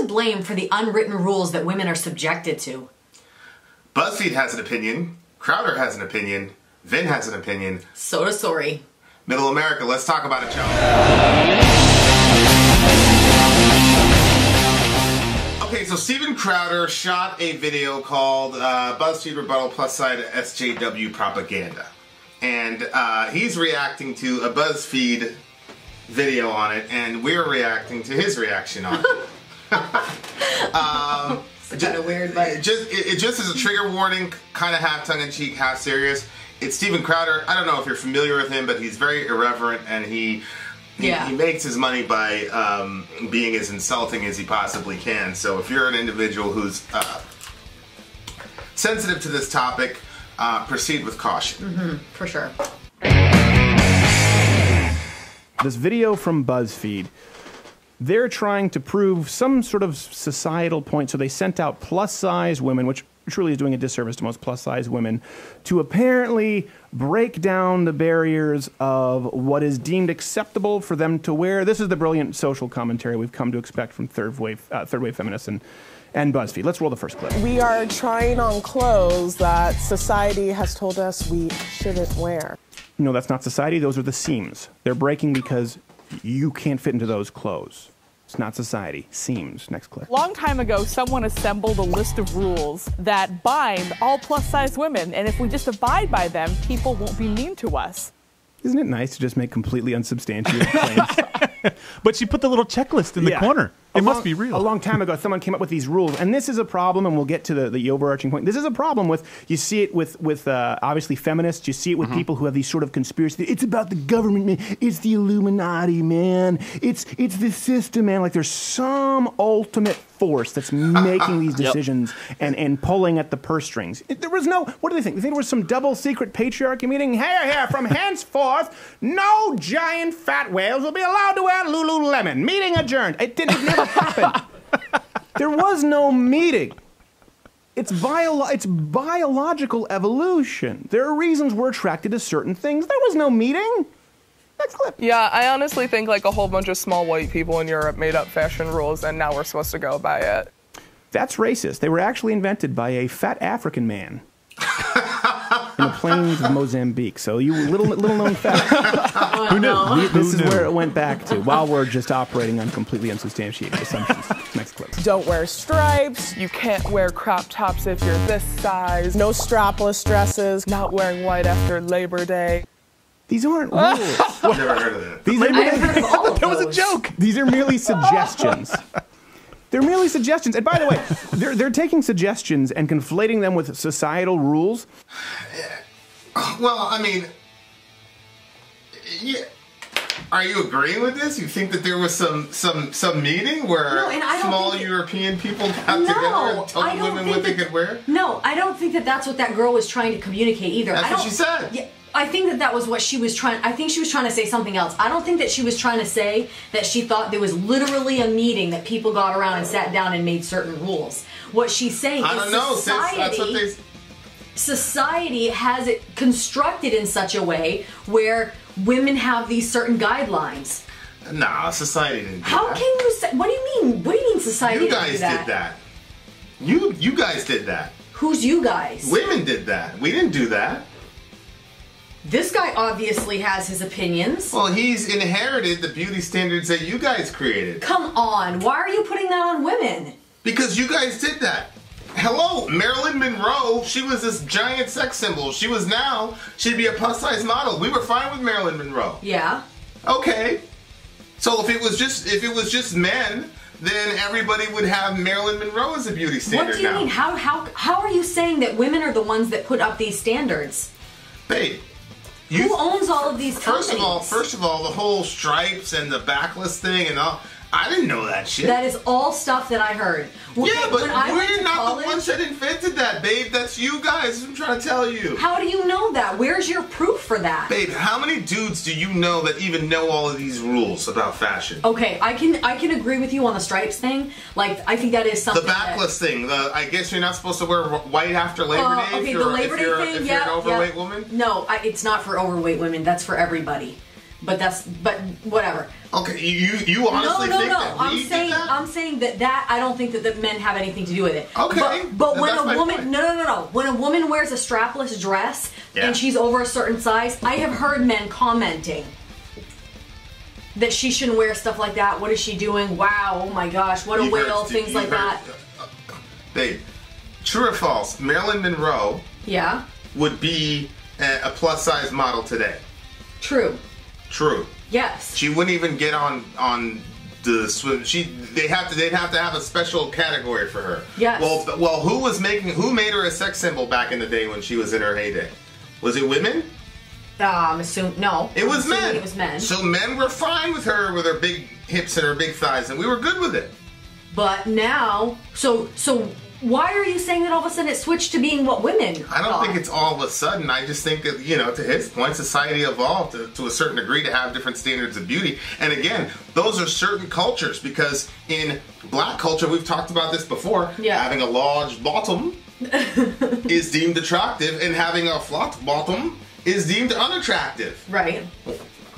blame for the unwritten rules that women are subjected to? Buzzfeed has an opinion. Crowder has an opinion. Vin has an opinion. So does Sori. Middle America, let's talk about it, y'all. Okay, so Steven Crowder shot a video called BuzzFeed Rebuttal Plus Side SJW Propaganda. And he's reacting to a BuzzFeed video on it, and we're reacting to his reaction on it. It's kind of weird, but... It just is a trigger warning, kind of half tongue-in-cheek, half serious. It's Steven Crowder. I don't know if you're familiar with him, but he's very irreverent, and he makes his money by being as insulting as he possibly can. So if you're an individual who's sensitive to this topic, proceed with caution. Mm-hmm, for sure. This video from BuzzFeed, they're trying to prove some sort of societal point. So they sent out plus-size women, which truly is doing a disservice to most plus-size women, to apparently break down the barriers of what is deemed acceptable for them to wear. This is the brilliant social commentary we've come to expect from third-wave feminists and BuzzFeed. Let's roll the first clip. We are trying on clothes that society has told us we shouldn't wear. No, that's not society. Those are the seams. They're breaking because you can't fit into those clothes. It's not society. Seams. Next clip. Long time ago, someone assembled a list of rules that bind all plus-size women, and if we just abide by them, people won't be mean to us. Isn't it nice to just make completely unsubstantiated claims? But she put the little checklist in the corner. It must be real. A long time ago, someone came up with these rules, and this is a problem, and we'll get to the overarching point. This is a problem with, you see it with obviously feminists, you see it with people who have these sort of conspiracy, it's about the government, man, it's the Illuminati, man, it's the system, man, like there's some ultimate force that's making these decisions and pulling at the purse strings. There was no, what do they think? They think there was some double secret patriarchy meeting? Here, from henceforth, no giant fat whales will be allowed to wear Lululemon. Meeting adjourned. It never happened. There was no meeting. It's biological evolution. There are reasons we're attracted to certain things. There was no meeting. Next clip. Yeah, I honestly think like a whole bunch of small white people in Europe made up fashion rules and now we're supposed to go by it. That's racist. They were actually invented by a fat African man in the plains of Mozambique. So you little known fact. Who knew? This is where it went back to, while we're just operating on completely unsubstantiated assumptions. Next clip. Don't wear stripes. You can't wear crop tops if you're this size. No strapless dresses. Not wearing white after Labor Day. These aren't rules. I've never heard of that. I've heard of all of That was a those. joke. These are merely suggestions. They're merely suggestions. And by the way, they're taking suggestions and conflating them with societal rules. Well, I mean, yeah. Are you agreeing with this? You think that there was some meeting where small European people got together and told women what they could wear? No, I don't think that that's what that girl was trying to communicate either. That's what she said. Yeah, I think that was what she was trying. I think she was trying to say something else. I don't think that she was trying to say that she thought there was literally a meeting that people got around and sat down and made certain rules. What she's saying is society. That's what they... Society has it constructed in such a way where women have these certain guidelines. Nah, society didn't do that. How can you say? What do you mean? What do you mean society You didn't guys do that? did that. You guys did that. Who's you guys? Women did that. We didn't do that. This guy obviously has his opinions. Well, he's inherited the beauty standards that you guys created. Come on, why are you putting that on women? Because you guys did that. Hello, Marilyn Monroe, she was this giant sex symbol. She'd be a plus-size model. We were fine with Marilyn Monroe. Yeah. Okay. So if it was just men, then everybody would have Marilyn Monroe as a beauty standard. What do you mean? How are you saying that women are the ones that put up these standards? Babe. Who owns all of these companies? First of all, the whole stripes and the backless thing and all, I didn't know that shit. That is all stuff that I heard. Yeah, but we're not the ones that invented that, babe. That's you guys. I'm trying to tell you. How do you know that? Where's your proof for that? Babe, how many dudes do you know that even know all of these rules about fashion? Okay, I can agree with you on the stripes thing. Like, I think that is something. The backless thing. I guess you're not supposed to wear white after Labor Day. Okay, the Labor Day thing. If you're an overweight woman. No, it's not for overweight women. That's for everybody. But whatever. Okay, you honestly think that we did that? I'm saying that I don't think that men have anything to do with it. Okay, but when a woman, no, when a woman wears a strapless dress and she's over a certain size, I have heard men commenting that she shouldn't wear stuff like that. What is she doing? Wow, oh my gosh, what a whale, things like that. Babe, true or false? Marilyn Monroe would be a plus size model today. True. True. Yes. She wouldn't even get on the swim. They'd have to have a special category for her. Yes. Well, who made her a sex symbol back in the day when she was in her heyday? Was it women? I'm assuming no. It was men. It was men. So men were fine with her with her big hips and her big thighs, and we were good with it. But now, so why are you saying that all of a sudden it switched to being what women I don't think it's all of a sudden. I just think that, to his point, society evolved to a certain degree to have different standards of beauty. And again, those are certain cultures, because in black culture, we've talked about this before, having a large bottom is deemed attractive, and having a flat bottom is deemed unattractive. Right.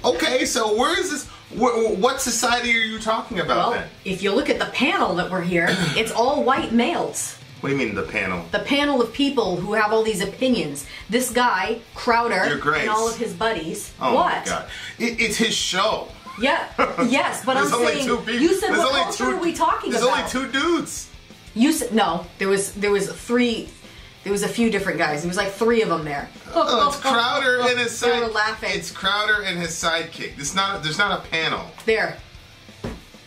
Okay, so where is this? What society are you talking about then? If you look at the panel that we're here, it's all white males. What do you mean the panel? The panel of people who have all these opinions. This guy, Crowder, and all of his buddies. Oh my God. It's his show. Yeah, yes, but I'm saying, you said what culture are we talking about? There's only two dudes. You said, no, there was three. There was a few different guys. There was like three of them there. It's Crowder and his They were laughing. It's Crowder and his sidekick. There's not a panel. There.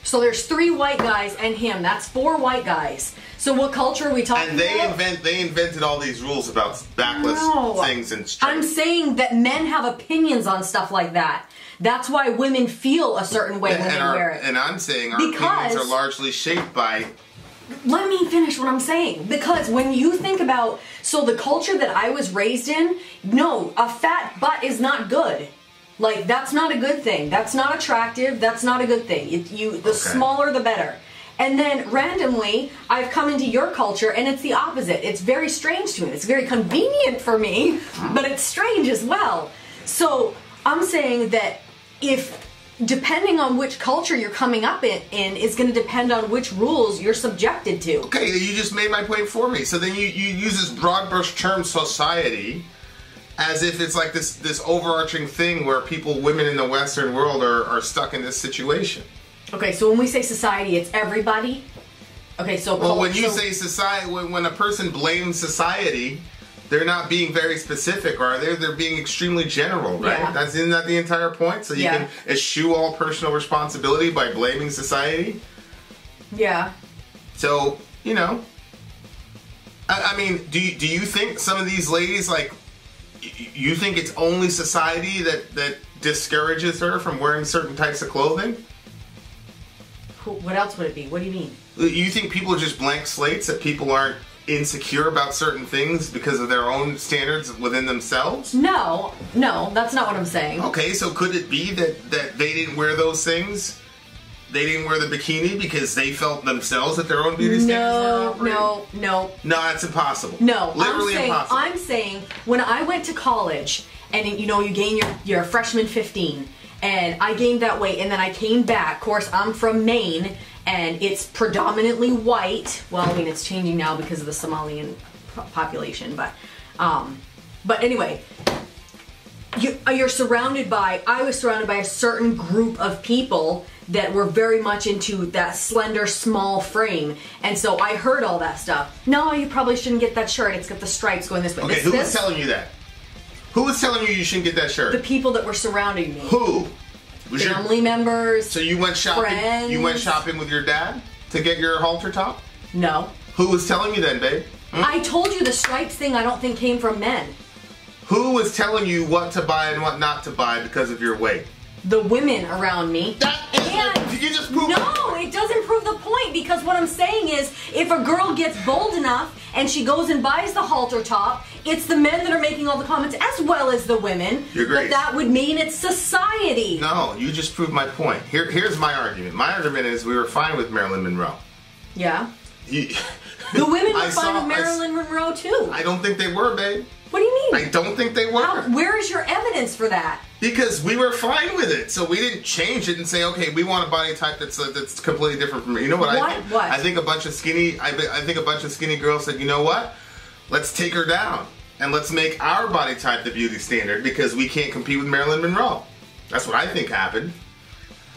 So there's 3 white guys and him. That's 4 white guys. So what culture are we talking about? And they invented all these rules about backless things and straight. I'm saying that men have opinions on stuff like that. That's why women feel a certain way when they wear it. And I'm saying our opinions are largely shaped by... Let me finish what I'm saying. Because when you think about... So the culture that I was raised in, no, a fat butt is not good. Like, that's not a good thing. That's not attractive. That's not a good thing. The smaller, the better. And then, randomly, I've come into your culture, and it's the opposite. It's very strange to me. It's very convenient for me, but it's strange as well. So, I'm saying that depending on which culture you're coming up in is going to depend on which rules you're subjected to. Okay, you just made my point for me. So then you use this broad brush term society as if it's like this overarching thing where women in the Western world are stuck in this situation. Okay, so when we say society, it's everybody? Okay, so... Well, when you say society, when a person blames society... They're not being very specific, are they? They're being extremely general, right? Yeah. Isn't that the entire point? So you can eschew all personal responsibility by blaming society? Yeah. So, I mean, do you think some of these ladies, like, you think it's only society that discourages her from wearing certain types of clothing? What else would it be? What do you mean? You think people are just blank slates, that people aren't insecure about certain things because of their own standards within themselves? No, that's not what I'm saying. Okay, so could it be that they didn't wear those things? They didn't wear the bikini because they felt themselves that their own beauty standards were operating? No, that's impossible. No, literally impossible. I'm saying when I went to college and you gain your freshman 15 and I gained that weight and then I came back. Of course, I'm from Maine. And it's predominantly white. Well, I mean, it's changing now because of the Somalian population, but anyway, I was surrounded by a certain group of people that were very much into that slender, small frame, and so I heard all that stuff. No, you probably shouldn't get that shirt. It's got the stripes going this way. Okay, who was telling you that? Who was telling you shouldn't get that shirt? The people that were surrounding me. Who? Family members. So you went shopping. Friends. You went shopping with your dad to get your halter top? No. Who was telling you then, babe? I told you the stripes thing I don't think came from men. Who was telling you what to buy and what not to buy because of your weight? The women around me. You just proved No, it doesn't prove the point, because what I'm saying is if a girl gets bold enough and she goes and buys the halter top, it's the men that are making all the comments as well as the women. You're great. But that would mean it's society. No, you just proved my point. Here's my argument. My argument is we were fine with Marilyn Monroe. Yeah. The women were fine with Marilyn Monroe too. I don't think they were, babe. What do you mean? I don't think they were. Where is your evidence for that? Because we were fine with it, so we didn't change it and say, okay, we want a body type that's completely different from me. You know what I think? What? I think a bunch of skinny. I think a bunch of skinny girls said, you know what? Let's take her down and let's make our body type the beauty standard because we can't compete with Marilyn Monroe. That's what I think happened.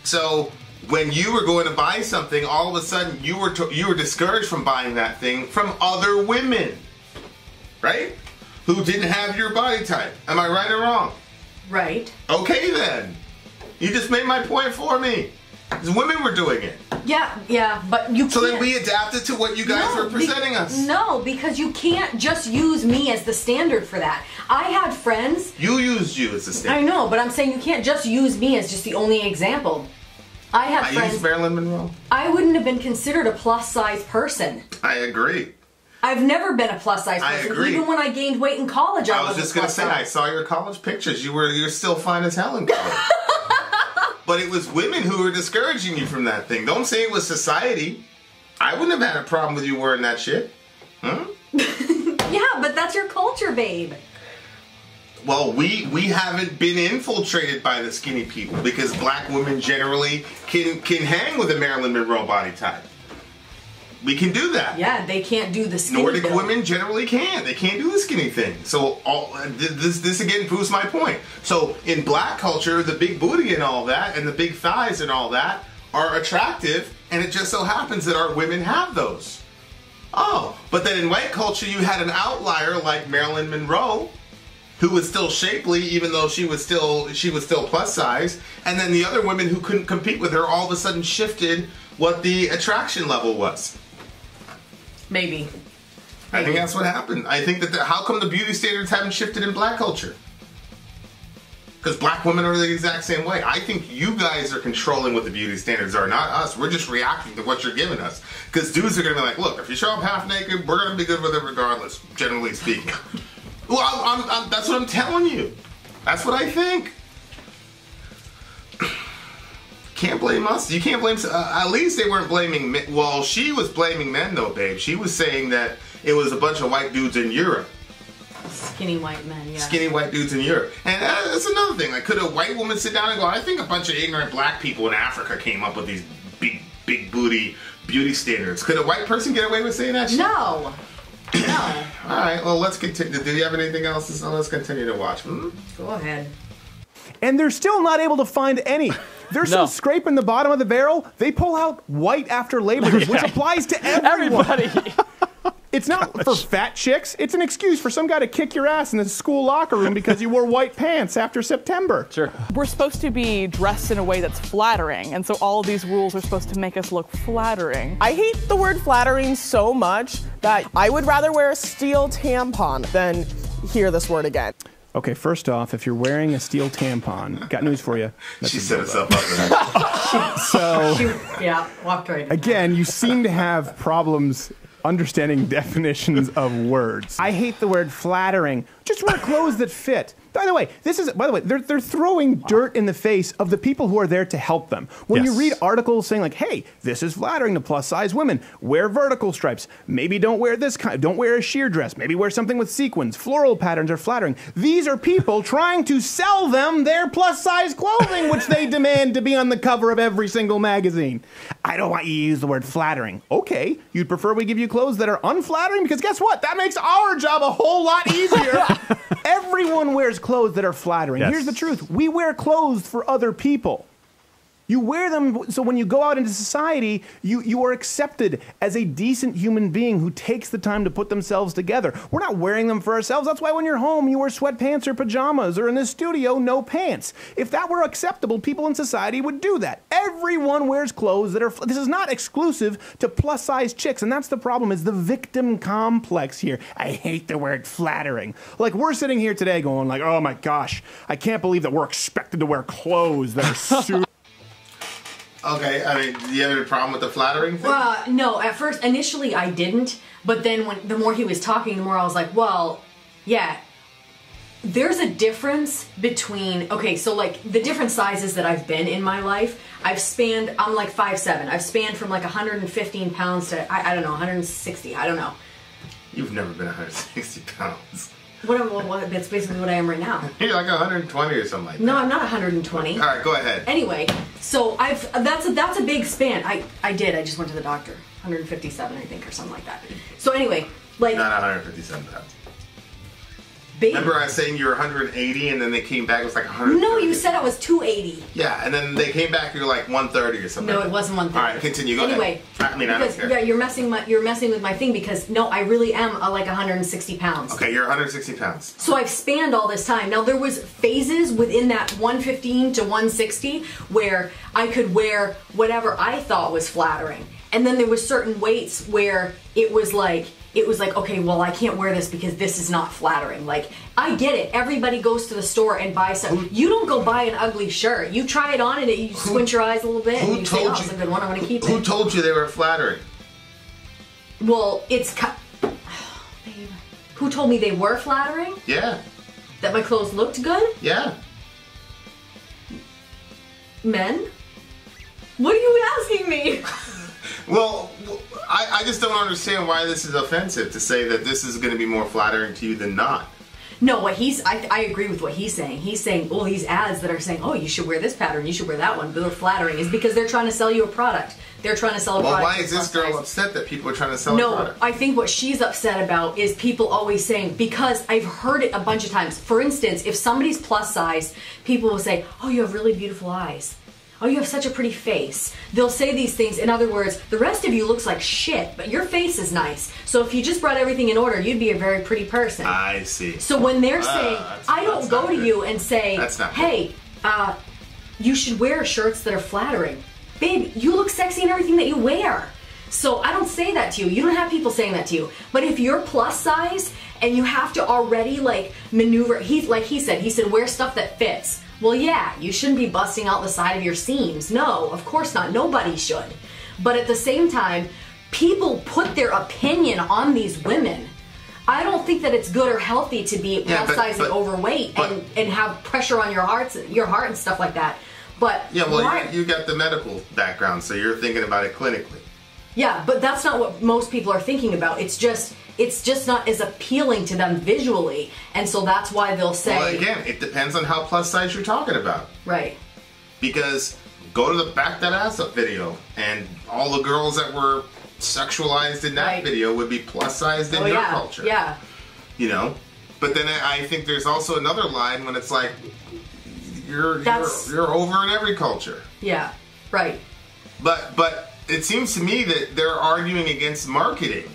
So when you were going to buy something, all of a sudden you were discouraged from buying that thing from other women, right? Who didn't have your body type. Am I right or wrong? Right. Okay then. You just made my point for me. Because women were doing it. Yeah, but you can't. So then we adapted to what you guys were presenting us. No, because you can't just use me as the standard for that. I had friends. You used you as the standard. I know, but I'm saying you can't just use me as just the only example. I have friends. Used Marilyn Monroe. I wouldn't have been considered a plus size person. I agree. I've never been a plus size person. I agree. Even when I gained weight in college, I was just going to say, I saw your college pictures. You're still fine as hell in college. But it was women who were discouraging you from that thing. Don't say it was society. I wouldn't have had a problem with you wearing that shit. Huh? Yeah, but that's your culture, babe. Well, we haven't been infiltrated by the skinny people because black women generally can hang with a Marilyn Monroe body type. We can do that. Yeah, they can't do the skinny Nordic build. women generally can. They can't do the skinny thing. So this again proves my point. So in black culture, the big booty and all that, and the big thighs and all that are attractive, and it just so happens that our women have those. Oh, but then in white culture, you had an outlier like Marilyn Monroe, who was still shapely, even though she was still plus size, and then the other women who couldn't compete with her all of a sudden shifted what the attraction level was. Maybe. I think that's what happened. I think that how come the beauty standards haven't shifted in black culture? Because black women are the exact same way. I think you guys are controlling what the beauty standards are, not us. We're just reacting to what you're giving us. Because dudes are going to be like, look, if you show up half naked, we're going to be good with it regardless, generally speaking. Well, that's what I'm telling you. That's what I think. Can't blame us. You can't blame... at least they weren't blaming men. Well, she was blaming men, though, babe. She was saying that it was a bunch of white dudes in Europe. Skinny white men, yeah. Skinny white dudes in Europe. And that's another thing. Like, could a white woman sit down and go, I think a bunch of ignorant black people in Africa came up with these big booty beauty standards. Could a white person get away with saying that shit? No. No. All right, well, let's continue. Do you have anything else? So let's continue to watch. Go ahead. And they're still not able to find any. There's some scraping the bottom of the barrel. They pull out white after Labor Day, which applies to everyone. Everybody. It's not for fat chicks. It's an excuse for some guy to kick your ass in the school locker room because you wore white pants after September. Sure. We're supposed to be dressed in a way that's flattering, and so all of these rules are supposed to make us look flattering. I hate the word flattering so much that I would rather wear a steel tampon than hear this word again. Okay, first off, if you're wearing a steel tampon, got news for you. She set herself up. Yeah, walked right in. Again, you seem to have problems understanding definitions of words. I hate the word flattering. Just wear clothes that fit. By the way, they're throwing dirt in the face of the people who are there to help them. When you read articles saying like, hey, this is flattering to plus size women, wear vertical stripes. Maybe don't wear this kind, don't wear a sheer dress. Maybe wear something with sequins. Floral patterns are flattering. These are people trying to sell them their plus size clothing, which they demand to be on the cover of every single magazine. I don't want you to use the word flattering. Okay, you'd prefer we give you clothes that are unflattering? Because guess what? That makes our job a whole lot easier. Everyone wears clothes that are flattering. Yes. Here's the truth. We wear clothes for other people. You wear them so when you go out into society, you are accepted as a decent human being who takes the time to put themselves together. We're not wearing them for ourselves. That's why when you're home, you wear sweatpants or pajamas, or in the studio, no pants. If that were acceptable, people in society would do that. Everyone wears clothes that are... This is not exclusive to plus-size chicks, and that's the problem, is the victim complex here. I hate the word flattering. Like, we're sitting here today going like, oh my gosh, I can't believe that we're expected to wear clothes that are super... Okay, I mean, do you have any problem with the flattering thing? No, at first, initially I didn't, but then the more he was talking, the more I was like, well, yeah, there's a difference between, okay, so like the different sizes that I've been in my life, I'm like 5'7". I've spanned from like 115 pounds to, I don't know, 160, I don't know. You've never been 160 pounds. That's basically what I am right now. You're like 120 or something like that. No, I'm not 120. All right, go ahead. Anyway, so that's a big span. I just went to the doctor. 157, I think, or something like that. So anyway, like... Not 157 pounds. Baby. Remember I was saying you were 180 and then they came back, it was like 130. No, you said I was 280. Yeah, and then they came back, you were like 130 or something. No, it wasn't 130. All right, continue. Go anyway, ahead. I mean, I don't care. Yeah, you're messing with my thing because, no, I really am like 160 pounds. Okay, you're 160 pounds. So I've spanned all this time. Now, there was phases within that 115 to 160 where I could wear whatever I thought was flattering. And then there was certain weights where it was like, okay, well, I can't wear this because this is not flattering. Like, I get it. Everybody goes to the store and buys something. You don't go buy an ugly shirt. You try it on and you squint your eyes a little bit and you say, oh, it's a good one, I want to keep it. Who told you they were flattering? Well, babe. Who told me they were flattering? Yeah. That my clothes looked good? Yeah. Men? What are you asking me? Well, I just don't understand why this is offensive to say that this is going to be more flattering to you than not. No, I agree with what he's saying. He's saying, well, these ads that are saying, oh, you should wear this pattern, you should wear that one, but they're flattering, is because they're trying to sell you a product. They're trying to sell a product. Well, why is this girl upset that people are trying to sell a product? No, I think what she's upset about is people always saying, because I've heard it a bunch of times. For instance, if somebody's plus size, people will say, oh, you have really beautiful eyes. Oh, you have such a pretty face. They'll say these things. In other words, the rest of you looks like shit, but your face is nice. So if you just brought everything in order, you'd be a very pretty person. I see. So when they're saying, I don't go to you and say, hey, you should wear shirts that are flattering. Babe, you look sexy in everything that you wear. So I don't say that to you. You don't have people saying that to you. But if you're plus size and you have to already like maneuver, like he said, wear stuff that fits. Well, yeah, you shouldn't be busting out the side of your seams. No, of course not. Nobody should. But at the same time, people put their opinion on these women. I don't think that it's good or healthy to be plus size and overweight and have pressure on your heart and stuff like that. But yeah, well, you got the medical background, so you're thinking about it clinically. Yeah, but that's not what most people are thinking about. It's just not as appealing to them visually, and so that's why they'll say... Well, again, it depends on how plus size you're talking about. Right. Because go to the Back That Ass Up video, and all the girls that were sexualized in that video would be plus sized in your culture. Yeah. You know? But then I think there's also another line when it's like, you're over in every culture. Yeah, right. But it seems to me that they're arguing against marketing.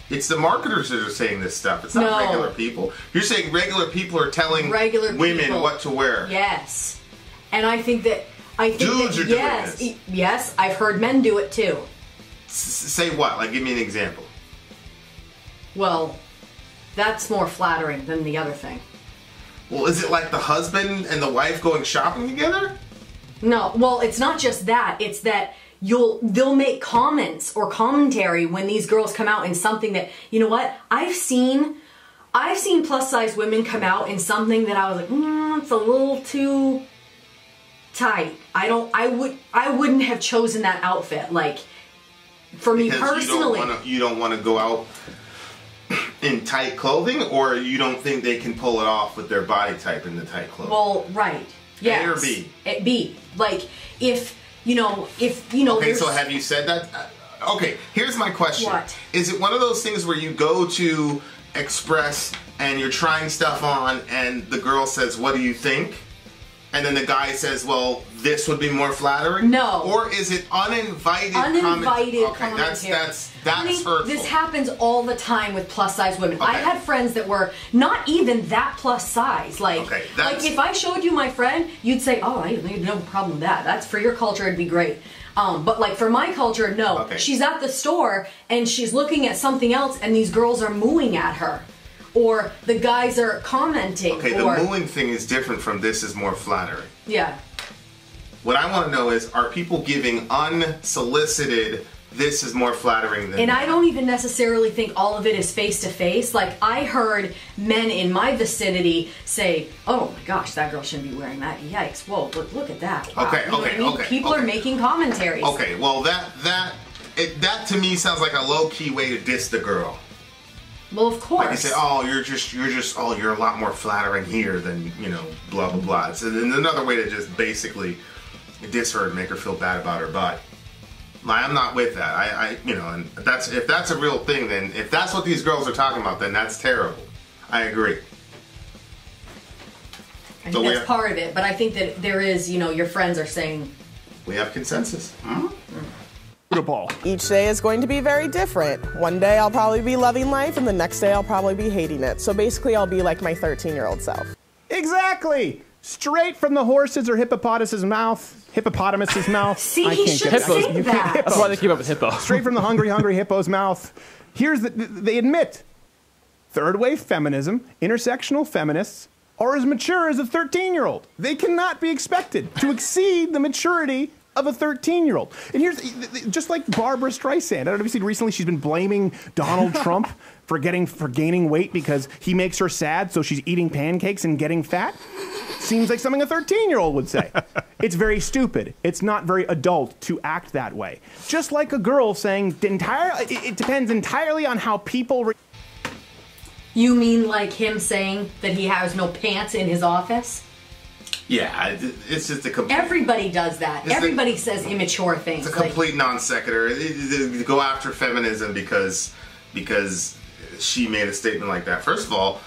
It's the marketers that are saying this stuff. It's not regular people. You're saying regular people are telling women what to wear. Yes. And I think that... Dudes are doing this. Yes, I've heard men do it too. Say what? Like, give me an example. Well, that's more flattering than the other thing. Well, is it like the husband and the wife going shopping together? No. Well, it's not just that. It's that... they'll make comments or commentary when these girls come out in something that, you know what, I've seen plus size women come out in something that I was like, it's a little too tight. I wouldn't have chosen that outfit. Like, for me personally, you don't want to go out in tight clothing, or you don't think they can pull it off with their body type in the tight clothing. Well, right, yes. A or B? B. Like, if Okay, so have you said that? Okay, here's my question. What? Is it one of those things where you go to Express and you're trying stuff on and the girl says, what do you think? And then the guy says, well, this would be more flattering? No. Or is it uninvited commentary? Okay, that's hurtful. This happens all the time with plus size women. Okay. I had friends that were not even that plus size. Like if I showed you my friend, you'd say, oh, I have no problem with that. That's for your culture, it'd be great. But like for my culture, no. Okay. She's at the store and she's looking at something else and these girls are mooing at her. Or the guys are commenting. Okay, the mooing thing is different from this is more flattering. Yeah. What I want to know is, are people giving unsolicited this is more flattering than... And I don't even necessarily think all of it is face-to-face. Like, I heard men in my vicinity say, oh my gosh, that girl shouldn't be wearing that. Yikes. Whoa, look at that. Wow. Okay, you know what I mean? People are making commentaries. Okay, well, that to me sounds like a low-key way to diss the girl. Well, of course. Like you say, oh, you're a lot more flattering here than, you know, blah, blah, blah. It's another way to just basically diss her and make her feel bad about her butt. I'm not with that. You know, and if that's a real thing, then if that's what these girls are talking about, then that's terrible. I agree. I think that's part of it, but I think that there is, you know, your friends are saying... We have consensus. Each day is going to be very different. One day I'll probably be loving life, and the next day I'll probably be hating it. So basically I'll be like my 13-year-old self. Exactly! Straight from the horse's or hippopotamus's mouth. Hippopotamus's mouth. See, he should say that. That's why they came up with hippo. Straight from the hungry hippo's mouth. Here's they admit, third wave feminism, intersectional feminists, are as mature as a 13-year-old. They cannot be expected to exceed the maturity of a 13-year-old. And here's, just like Barbara Streisand, I don't know if you've seen recently, she's been blaming Donald Trump for gaining weight because he makes her sad, so she's eating pancakes and getting fat. Seems like something a 13-year-old would say. It's very stupid. It's not very adult to act that way. Just like a girl saying, it depends entirely on how people... You mean like him saying that he has no pants in his office? Yeah, it's just a complete... Everybody does that. Everybody says immature things. It's a complete non sequitur. They go after feminism because she made a statement like that. First of all,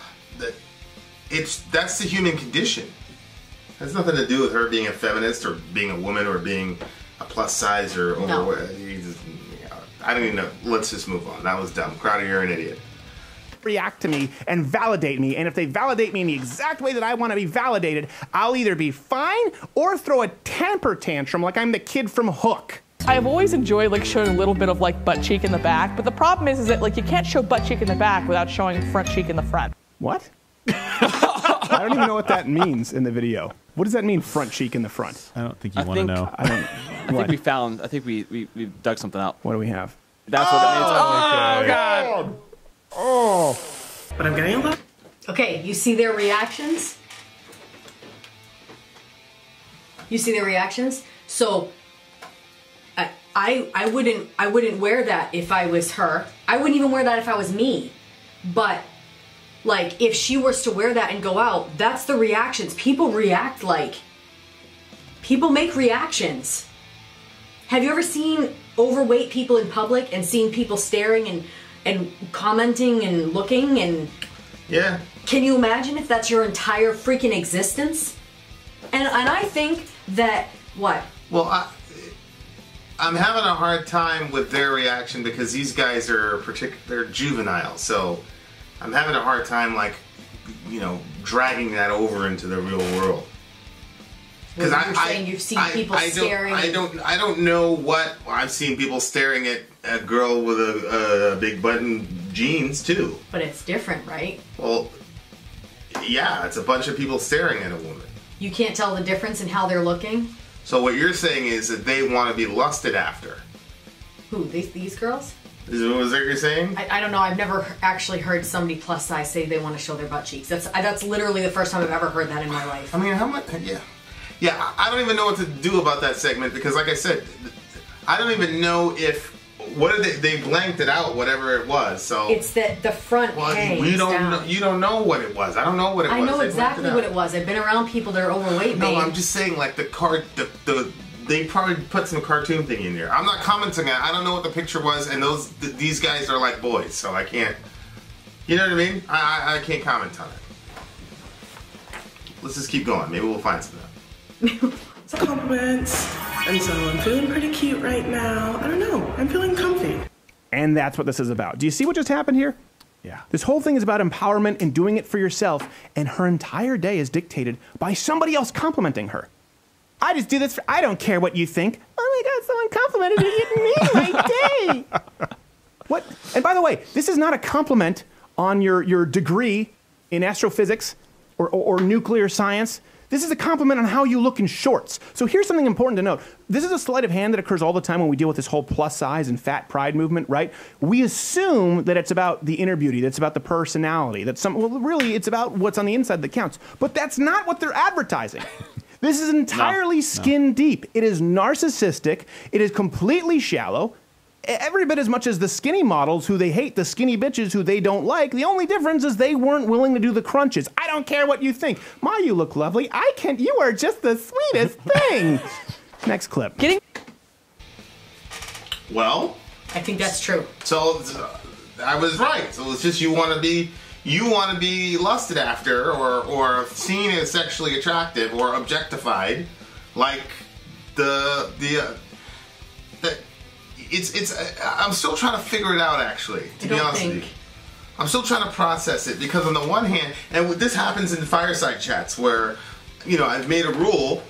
that's the human condition. It has nothing to do with her being a feminist or being a woman or being a plus size or I don't even know. Let's just move on. That was dumb. Crowder, you're an idiot. React to me and validate me, and if they validate me in the exact way that I want to be validated, I'll either be fine or throw a temper tantrum like I'm the kid from Hook. I've always enjoyed like showing a little bit of like butt cheek in the back, but the problem is that like you can't show butt cheek in the back without showing front cheek in the front. What? I don't even know what that means in the video. What does that mean, front cheek in the front? I don't think you want to know. I think we dug something out. What do we have? That's what it means. Oh, God. Oh. But I'm getting a lot. Okay, you see their reactions? You see their reactions? So I wouldn't wear that if I was her. I wouldn't even wear that if I was me. But like if she was to wear that and go out, that's the reactions. People react like people make reactions. Have you ever seen overweight people in public and seen people staring and commenting and looking and... Yeah. Can you imagine if that's your entire freaking existence? And I think that... What? Well, I'm having a hard time with their reaction because these guys are they're juvenile, so I'm having a hard time, like, you know, dragging that over into the real world. Because you're saying you've seen people staring. I don't know what I've seen people staring at a girl with a big button jeans too. But it's different, right? Well, yeah, it's a bunch of people staring at a woman. You can't tell the difference in how they're looking. So what you're saying is that they want to be lusted after. Who? These girls? Is that what you're saying? I don't know. I've never actually heard somebody plus size say they want to show their butt cheeks. That's literally the first time I've ever heard that in my life. I mean, how much? Yeah. Yeah, I don't even know what to do about that segment because, like I said, I don't even know if they blanked it out, whatever it was. So it's that the front hangs down. You don't know what it was. I don't know what it was. I know exactly what it was. I've been around people that are overweight. No, I'm just saying, like they probably put some cartoon thing in there. I'm not commenting on it. I don't know what the picture was, and these guys are like boys, so I can't. You know what I mean? I can't comment on it. Let's just keep going. Maybe we'll find something. Compliments, and so I'm feeling pretty cute right now. I don't know, I'm feeling comfy. And that's what this is about. Do you see what just happened here? Yeah. This whole thing is about empowerment and doing it for yourself, and her entire day is dictated by somebody else complimenting her. I just do this I don't care what you think. Oh my God, someone complimented me. It made my day. What? And by the way, this is not a compliment on your degree in astrophysics or nuclear science. This is a compliment on how you look in shorts. So here's something important to note. This is a sleight of hand that occurs all the time when we deal with this whole plus size and fat pride movement, right? We assume that it's about the inner beauty, that's about the personality, well, really, it's about what's on the inside that counts. But that's not what they're advertising. This is entirely skin deep. It is narcissistic. It is completely shallow. Every bit as much as the skinny models who they hate, the skinny bitches who they don't like. The only difference is they weren't willing to do the crunches. I don't care what you think. Ma, you look lovely. I can't. You are just the sweetest thing. Next clip. Well, I think that's true. So I was right. So it's just you want to be lusted after or seen as sexually attractive or objectified, like I'm still trying to figure it out, actually, to be honest with you. I'm still trying to process it, because on the one hand, and this happens in fireside chats where, I've made a rule.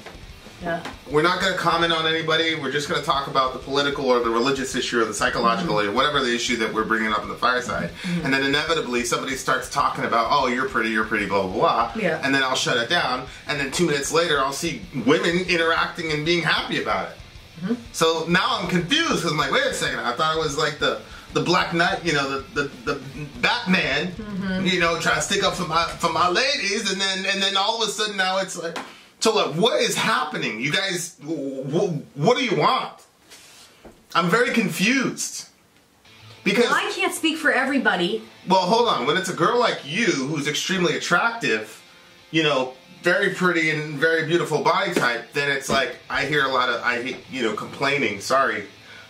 Yeah. We're not going to comment on anybody. We're just going to talk about the political or the religious issue or the psychological or whatever the issue that we're bringing up in the fireside. And then inevitably somebody starts talking about, oh, you're pretty, blah, blah, blah. Yeah. And then I'll shut it down. And then 2 minutes later, I'll see women interacting and being happy about it. So now I'm confused, because I'm like, wait a second, I thought it was like the Black Knight, the Batman, trying to stick up for my ladies, and then all of a sudden now it's like, so look, what is happening? You guys, what do you want? I'm very confused. Because I can't speak for everybody. Well, hold on. When it's a girl like you who's extremely attractive, very pretty and very beautiful body type, then it's like I hear a lot of complaining,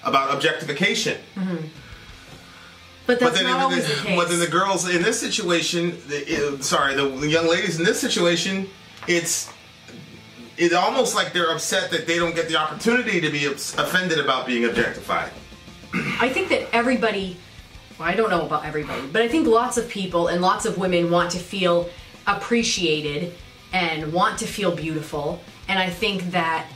about objectification. But that's not always the case. But then the girls in this situation, the young ladies in this situation, it's almost like they're upset that they don't get the opportunity to be offended about being objectified. I think that everybody, well, I don't know about everybody, but I think lots of people and lots of women want to feel appreciated and want to feel beautiful. And I think that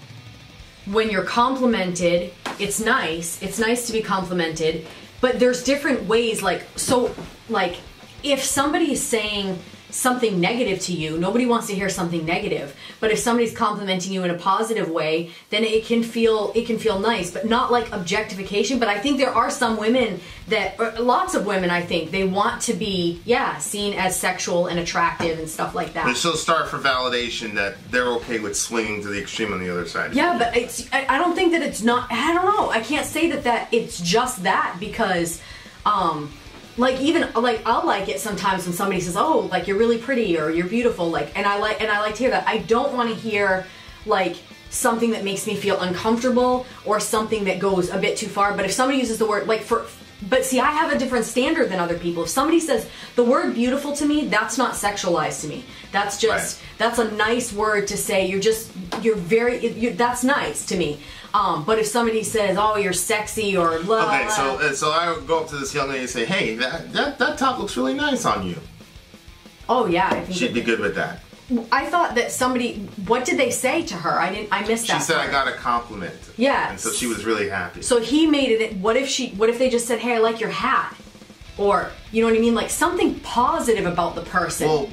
when you're complimented, it's nice. It's nice to be complimented, but there's different ways. Like if somebody is saying something negative to you, nobody wants to hear something negative. But if somebody's complimenting you in a positive way, then it can feel nice, but not like objectification. But I think there are some women lots of women, I think, they want to be, seen as sexual and attractive and stuff like that. They're so starved for validation that they're okay with swinging to the extreme on the other side. Yeah, but I don't think that it's not, I don't know. I can't say that it's just that, because I'll like it sometimes when somebody says, oh, like, you're really pretty or you're beautiful, and I like to hear that. I don't want to hear something that makes me feel uncomfortable or something that goes a bit too far. But if somebody uses the word but see, I have a different standard than other people. If somebody says the word beautiful to me, that's not sexualized to me. That's just that's a nice word to say. That's nice to me. But if somebody says, "Oh, you're sexy," or blah, okay, so I would go up to this young lady and say, "Hey, that top looks really nice on you." Oh yeah, I think she'd be good with that. I thought that what did they say to her? I missed that. She said, I got a compliment. Yeah. And so she was really happy. So he made it, what if they just said, hey, I like your hat? Or, you know what I mean? Like something positive about the person.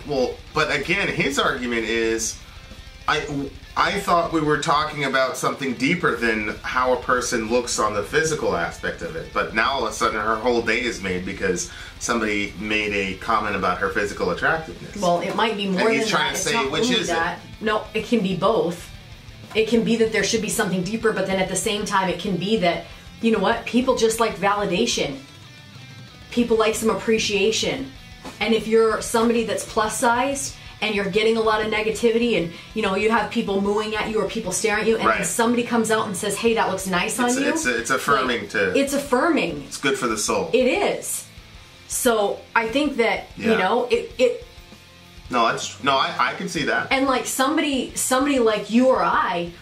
Well, but again, his argument is, I thought we were talking about something deeper than how a person looks on the physical aspect of it. But now all of a sudden her whole day is made because somebody made a comment about her physical attractiveness. Well, it might be more than that. He's trying to say, which is it? No, it can be both. It can be that there should be something deeper, but then at the same time it can be that, you know what, people just like validation. People like some appreciation. And if you're somebody that's plus sized, and you're getting a lot of negativity, and you have people mooing at you or people staring at you, and then somebody comes out and says, hey, that looks nice on you. It's affirming It's affirming. It's good for the soul. It is. So I think that, I can see that. And like somebody like you or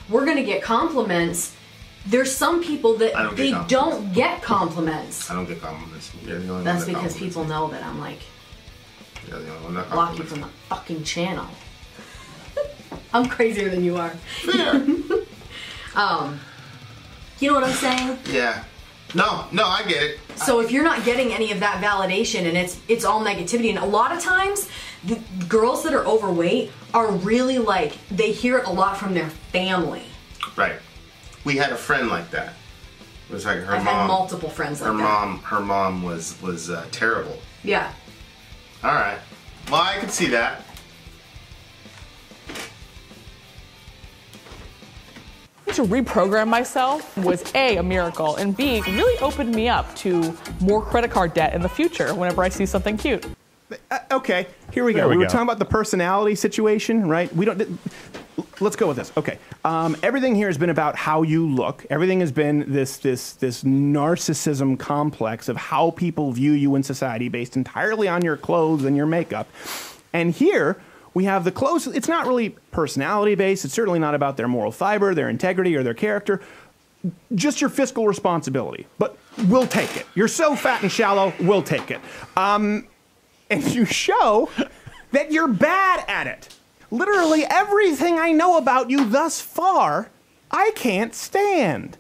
we're going to get compliments. There's some people that don't get compliments. I don't get compliments. You're the only That's because people know that I'm like, block you from the fucking channel. I'm crazier than you are. Fair. You know what I'm saying? Yeah. No, I get it. So if you're not getting any of that validation and it's all negativity, and a lot of times the girls that are overweight are really like, they hear it a lot from their family. Right. We had a friend like that. It was like her I've mom. had multiple friends like that. Her mom was terrible. Yeah. All right. Well, I can see that. To reprogram myself was a miracle, and B, really opened me up to more credit card debt in the future whenever I see something cute. Okay, here we go. We were talking about the personality situation, right? Let's go with this. Okay, everything here has been about how you look. Everything has been this narcissism complex of how people view you in society based entirely on your clothes and your makeup. And here we have the clothes. It's not really personality based. It's certainly not about their moral fiber, their integrity, or their character. Just your fiscal responsibility. But we'll take it. You're so fat and shallow, we'll take it. And you show that you're bad at it. Literally everything I know about you thus far, I can't stand.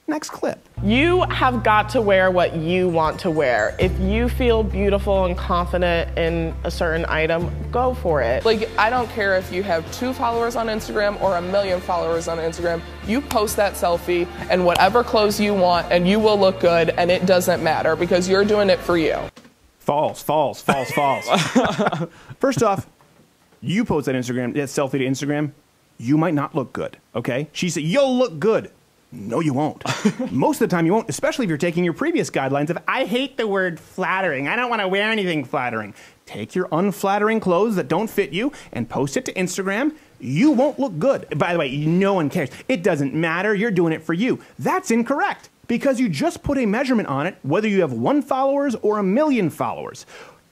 Next clip. You have got to wear what you want to wear. If you feel beautiful and confident in a certain item, go for it. Like, I don't care if you have 2 followers on Instagram or 1 million followers on Instagram. You post that selfie and whatever clothes you want and you will look good, and it doesn't matter because you're doing it for you. False. First off, you post that selfie to Instagram, you might not look good, okay? She said, you'll look good. No, you won't. Most of the time you won't, especially if you're taking your previous guidelines of, I hate the word flattering. I don't want to wear anything flattering. Take your unflattering clothes that don't fit you and post it to Instagram. You won't look good. By the way, no one cares. It doesn't matter. You're doing it for you. That's incorrect because you just put a measurement on it, whether you have 1 followers or 1 million followers.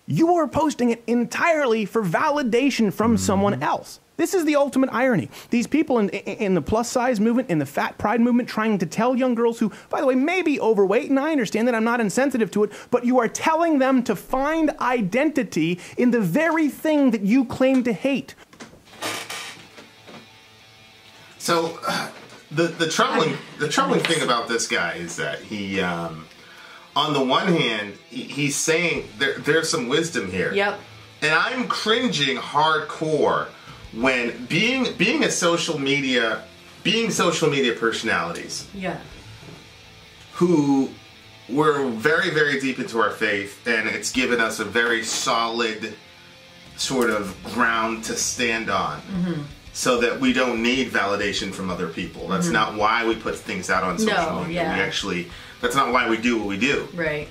You are posting it entirely for validation from someone else. This is the ultimate irony. These people in the plus size movement, in the fat pride movement, trying to tell young girls who, by the way, may be overweight, and I understand that I'm not insensitive to it, but you are telling them to find identity in the very thing that you claim to hate. So, the troubling thing about this guy is that he, on the one hand, he's saying there's some wisdom here. Yep. And I'm cringing hardcore when being social media personalities. Yeah. Who were very, very deep into our faith, and it's given us a very solid sort of ground to stand on. So that we don't need validation from other people. That's not why we put things out on social media. Yeah. That's not why we do what we do. Right.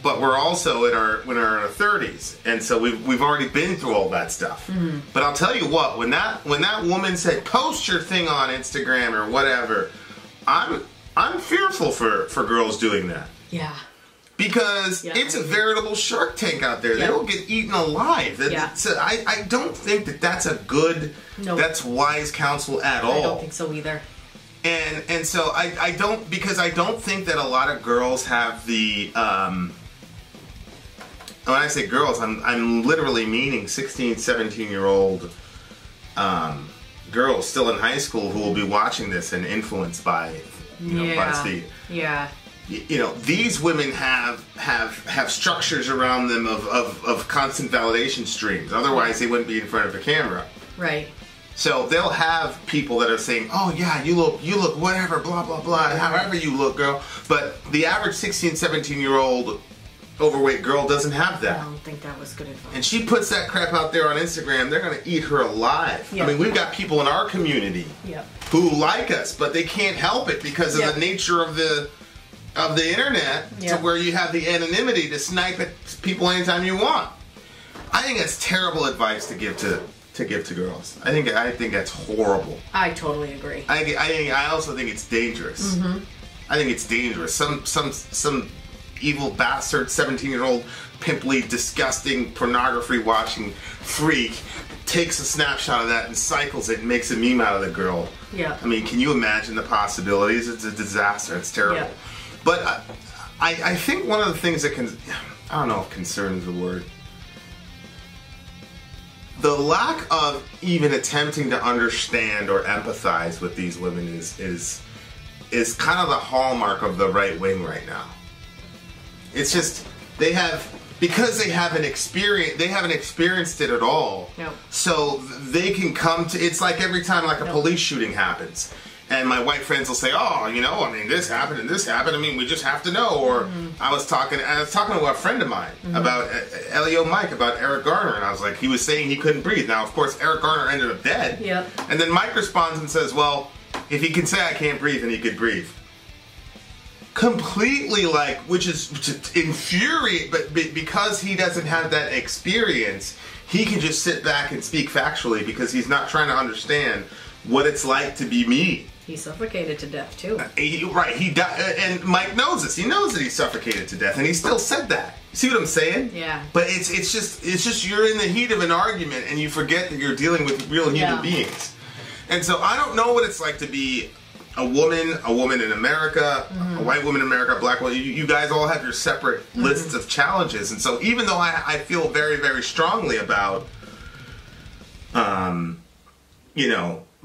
But we're also in our 30s, and so we've already been through all that stuff. But I'll tell you what, when that woman said post your thing on Instagram or whatever, I'm fearful for girls doing that. Yeah. Because it's a veritable Shark Tank out there. They will get eaten alive. I don't think that's a good, that's wise counsel at all. I don't think so either. And so I don't think that a lot of girls have the, when I say girls, I'm literally meaning 16, 17-year-old girls still in high school who will be watching this and influenced by Buzzfeed. Yeah. You know, these women have structures around them of constant validation streams. Otherwise, they wouldn't be in front of a camera. Right. So they'll have people that are saying, "Oh yeah, you look whatever, blah blah blah, however you look, girl." But the average 16, 17-year-old overweight girl doesn't have that. I don't think that was good advice. And she puts that crap out there on Instagram. They're going to eat her alive. Yep. I mean, we've got people in our community who like us, but they can't help it because of the nature of the internet, to where you have the anonymity to snipe at people anytime you want. I think that's terrible advice to give to girls. I think that's horrible. I totally agree. I also think it's dangerous. I think it's dangerous. Some evil bastard 17-year-old pimply, disgusting, pornography watching freak takes a snapshot of that and cycles it and makes a meme out of the girl. Yeah. I mean, can you imagine the possibilities? It's a disaster. It's terrible. Yeah. But I think one of the things that I don't know if concern is the word. The lack of even attempting to understand or empathize with these women is is kind of the hallmark of the right wing right now. It's just because they haven't experienced it at all. No. So they can come to. It's like every time like a police shooting happens. And my white friends will say, "Oh, this happened and this happened. We just have to know." Or I was talking to a friend of mine about Elio Mike about Eric Garner, and I was like, he was saying he couldn't breathe. Now, of course, Eric Garner ended up dead. Yep. And then Mike responds and says, "Well, if he can say I can't breathe, then he could breathe." Completely which is infuriating, but because he doesn't have that experience, he can just sit back and speak factually because he's not trying to understand what it's like to be me. He suffocated to death too. Right, he died, and Mike knows this. He knows that he suffocated to death, and he still said that. See what I'm saying? Yeah. But it's just you're in the heat of an argument, and you forget that you're dealing with real human beings. And so I don't know what it's like to be a woman in America, a white woman in America, a black woman. You guys all have your separate lists of challenges, and so even though I feel very, very strongly about,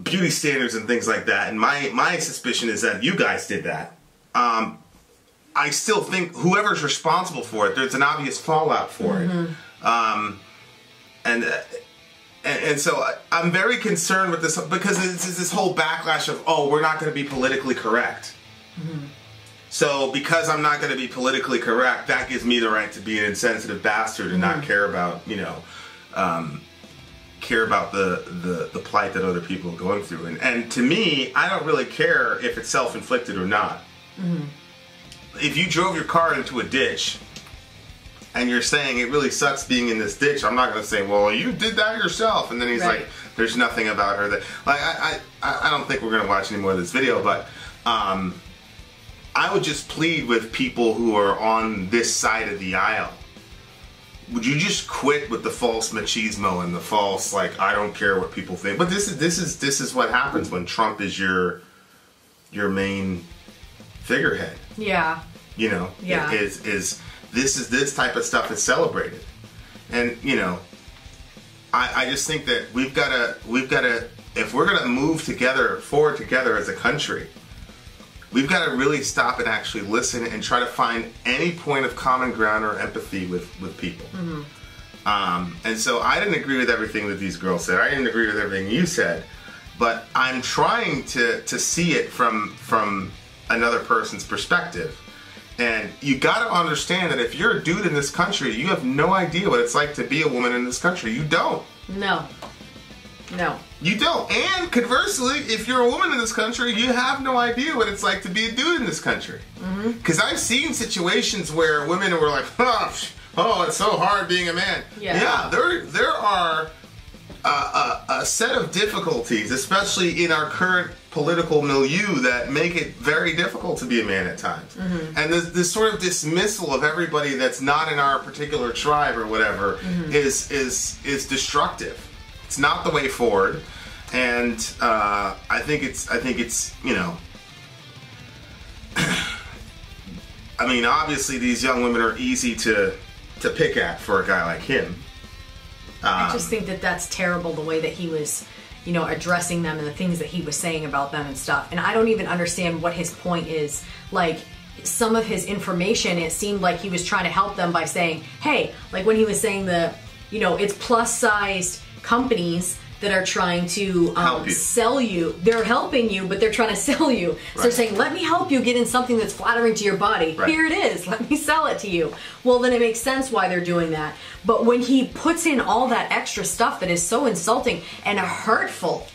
beauty standards and things like that, and my suspicion is that you guys did that. I still think whoever's responsible for it, there's an obvious fallout for it. And so I'm very concerned with this because it's this whole backlash of, we're not going to be politically correct. So because I'm not going to be politically correct, that gives me the right to be an insensitive bastard and not care about, the plight that other people are going through. And to me, I don't really care if it's self-inflicted or not. If you drove your car into a ditch and you're saying it really sucks being in this ditch, I'm not going to say, well, you did that yourself. And then he's like, there's nothing about her that... I don't think we're going to watch any more of this video, but I would just plead with people who are on this side of the aisle. Would you just quit with the false machismo and the false, I don't care what people think? But this is what happens when Trump is your main figurehead. Yeah. This type of stuff is celebrated. And, I just think that we've got to, if we're going to move forward together as a country, we've got to really stop and actually listen and try to find any point of common ground or empathy with people. And so I didn't agree with everything that these girls said. I didn't agree with everything you said. But I'm trying to see it from another person's perspective. And you got to understand that if you're a dude in this country, you have no idea what it's like to be a woman in this country. You don't. No. You don't. And conversely, if you're a woman in this country, you have no idea what it's like to be a dude in this country. Because I've seen situations where women were like, oh, it's so hard being a man. Yeah, there are a set of difficulties, especially in our current political milieu, that make it very difficult to be a man at times. And this sort of dismissal of everybody that's not in our particular tribe or whatever is destructive. It's not the way forward. And I think it's obviously these young women are easy to pick at for a guy like him. I just think that that's terrible, the way that he was, addressing them and the things that he was saying about them and stuff. And I don't even understand what his point is. Some of his information, it seemed like he was trying to help them by saying, hey, when he was saying it's plus-sized companies that are trying to sell you. They're helping you, but they're trying to sell you. So they're saying, let me help you get in something that's flattering to your body. Here it is. Let me sell it to you. Well, then it makes sense why they're doing that. But when he puts in all that extra stuff that is so insulting and hurtful,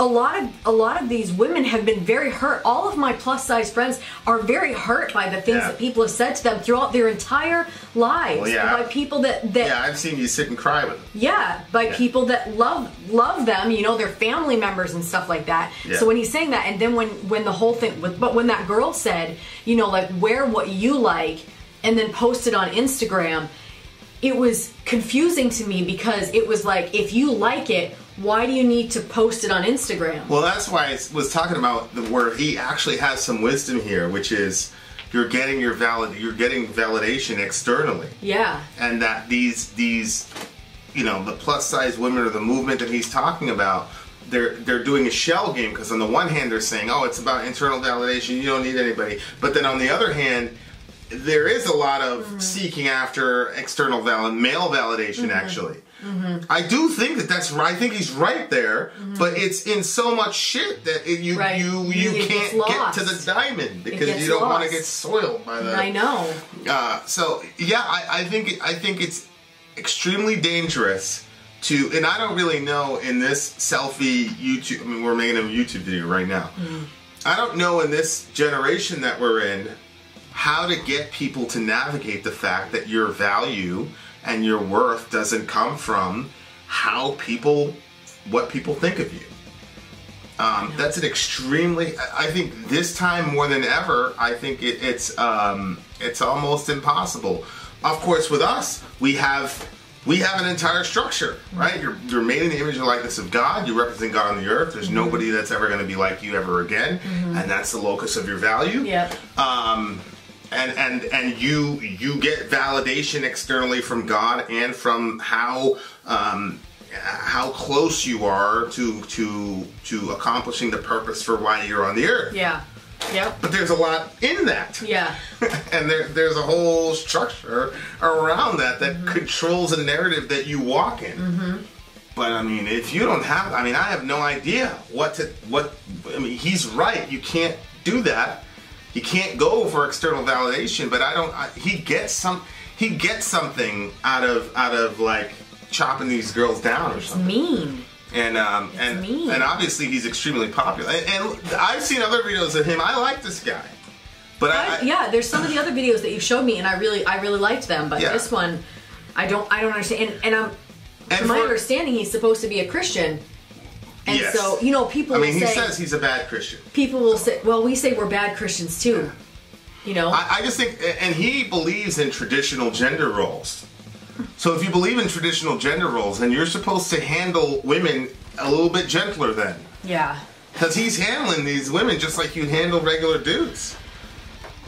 a lot of these women have been very hurt. All of my plus-size friends are very hurt by the things that people have said to them throughout their entire lives. By people that I've seen you sit and cry with them. By people that love them, their family members and stuff like that. So when he's saying that, and then when the whole thing, but when that girl said, wear what you like, and then post it on Instagram, it was confusing to me, because it was like, if you like it, why do you need to post it on Instagram? Well, that's why I was talking about where he actually has some wisdom here, which is you're getting validation externally. Yeah. And that these the plus size women or the movement that he's talking about, they're doing a shell game, because on the one hand they're saying, oh, it's about internal validation, you don't need anybody, but then on the other hand, there is a lot of seeking after external male validation, actually. I do think that's right. I think he's right there, but it's in so much shit that you can't get to the diamond because you don't want to get soiled by the. I know. So yeah, I think it's extremely dangerous to, and I don't really know in this selfie YouTube. I mean, we're making a YouTube video right now. I don't know in this generation that we're in how to get people to navigate the fact that your value and your worth doesn't come from what people think of you. That's an extremely, I think this time more than ever, I think it's almost impossible. Of course, with us, we have an entire structure, right? You're made in the image and likeness of God. You represent God on the earth. There's nobody that's ever going to be like you ever again, and that's the locus of your value. Yep. And you get validation externally from God and from how close you are to accomplishing the purpose for why you're on the earth. Yeah. Yep. But there's a lot in that. Yeah. And there's a whole structure around that controls a narrative that you walk in. But I mean, if you don't have, I have no idea he's right. You can't do that. You can't go for external validation, but he gets something out of like chopping these girls down or something. Mean. And obviously he's extremely popular. And I've seen other videos of him. I like this guy. But yeah, there's some of the other videos that you've showed me, and I really liked them. But this one, I don't understand. And from my understanding, he's supposed to be a Christian. And so, people will say... he says he's a bad Christian. People will say, well, we say we're bad Christians too. I just think, and he believes in traditional gender roles. So if you believe in traditional gender roles, then you're supposed to handle women a little bit gentler then. Yeah. Because he's handling these women just like you'd handle regular dudes.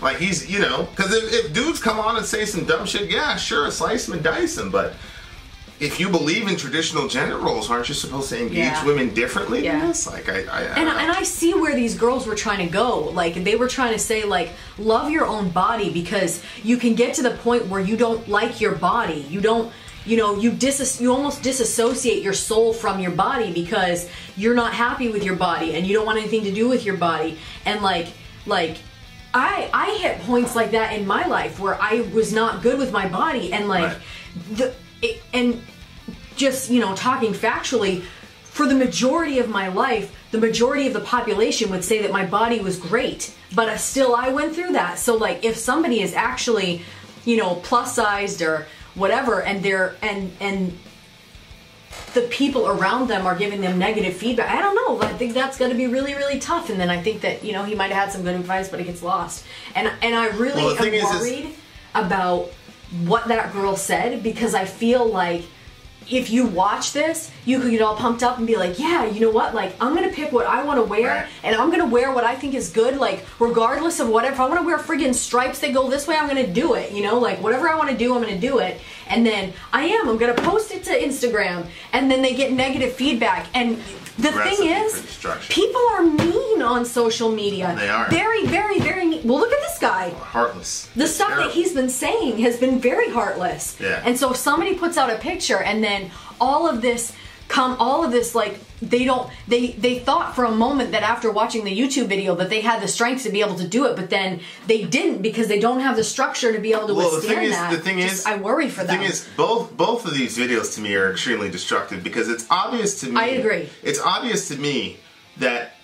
Like he's, because if dudes come on and say some dumb shit, yeah, sure, slice them and dice them, but... If you believe in traditional gender roles, aren't you supposed to engage women differently than this? Like, and I see where these girls were trying to go. Like, they were trying to say, like, love your own body, because you can get to the point where you don't like your body. You don't, you almost disassociate your soul from your body because you're not happy with your body and you don't want anything to do with your body. And I hit points like that in my life where I was not good with my body, and talking factually, for the majority of my life, the majority of the population would say that my body was great, but still I went through that. So like, if somebody is actually, plus sized or whatever, and and the people around them are giving them negative feedback, I don't know. I think that's going to be really, really tough. And then I think that he might have had some good advice, but it gets lost. And I really am worried about what that girl said, because I feel like if you watch this, you could get all pumped up and be like, yeah, you know what, like, I'm gonna pick what I want to wear, and I'm gonna wear what I think is good, like, regardless of whatever. If I want to wear friggin' stripes that go this way, I'm gonna do it, like, whatever I want to do, I'm gonna do it. And then I'm gonna post it to Instagram, and then they get negative feedback. And the thing is, people are mean on social media. They are. Very, very, very mean. Well, look at this guy. Heartless. The stuff that he's been saying has been very heartless. Yeah. And so if somebody puts out a picture, and then all of this, like, they thought for a moment that after watching the YouTube video that they had the strength to be able to do it, but then they didn't, because they don't have the structure to be able to withstand that. The thing is, I worry for them. The thing is, both of these videos to me are extremely destructive, because it's obvious to me. I agree. It's obvious to me that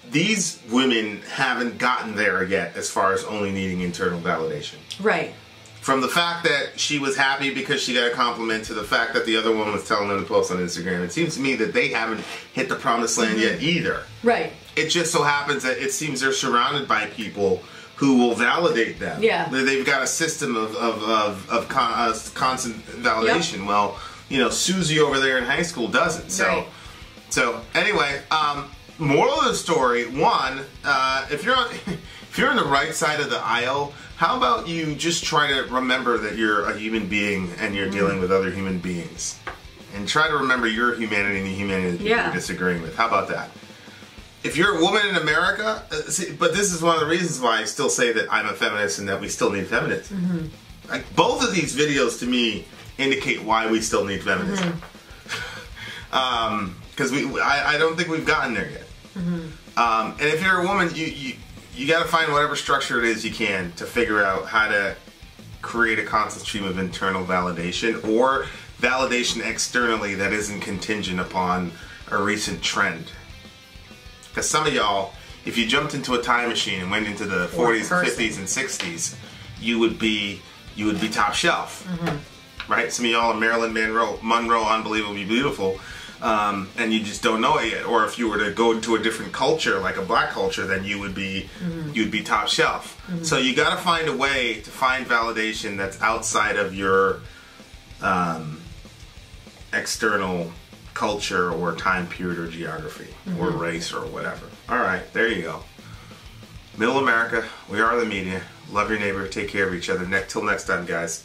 these women haven't gotten there yet as far as only needing internal validation. Right. From the fact that she was happy because she got a compliment to the fact that the other woman was telling them to post on Instagram, it seems to me that they haven't hit the promised land yet either. Right. It just so happens that it seems they're surrounded by people who will validate them. Yeah. They've got a system of constant validation. Yep. Well, Susie over there in high school doesn't. So, right. So anyway, moral of the story: one, if you're on the right side of the aisle, how about you just try to remember that you're a human being and you're dealing with other human beings? and try to remember your humanity and the humanity of the people you're disagreeing with. How about that? If you're a woman in America, but this is one of the reasons why I still say that I'm a feminist and that we still need feminism. Like, both of these videos to me indicate why we still need feminism. Because I don't think we've gotten there yet. And if you're a woman, you got to find whatever structure it is you can to figure out how to create a constant stream of internal validation or validation externally that isn't contingent upon a recent trend. Because some of y'all, if you jumped into a time machine and went into the 40s, 50s, and 60s, you would be top shelf, right? Some of y'all are Marilyn Monroe, unbelievably beautiful, and you just don't know it yet. Or if you were to go into a different culture, like a black culture, then you'd be top shelf. So you got to find a way to find validation that's outside of your external culture or time period or geography or race or whatever. All right, there you go. Middle America, we are the media. Love your neighbor. Take care of each other. Till next time, guys.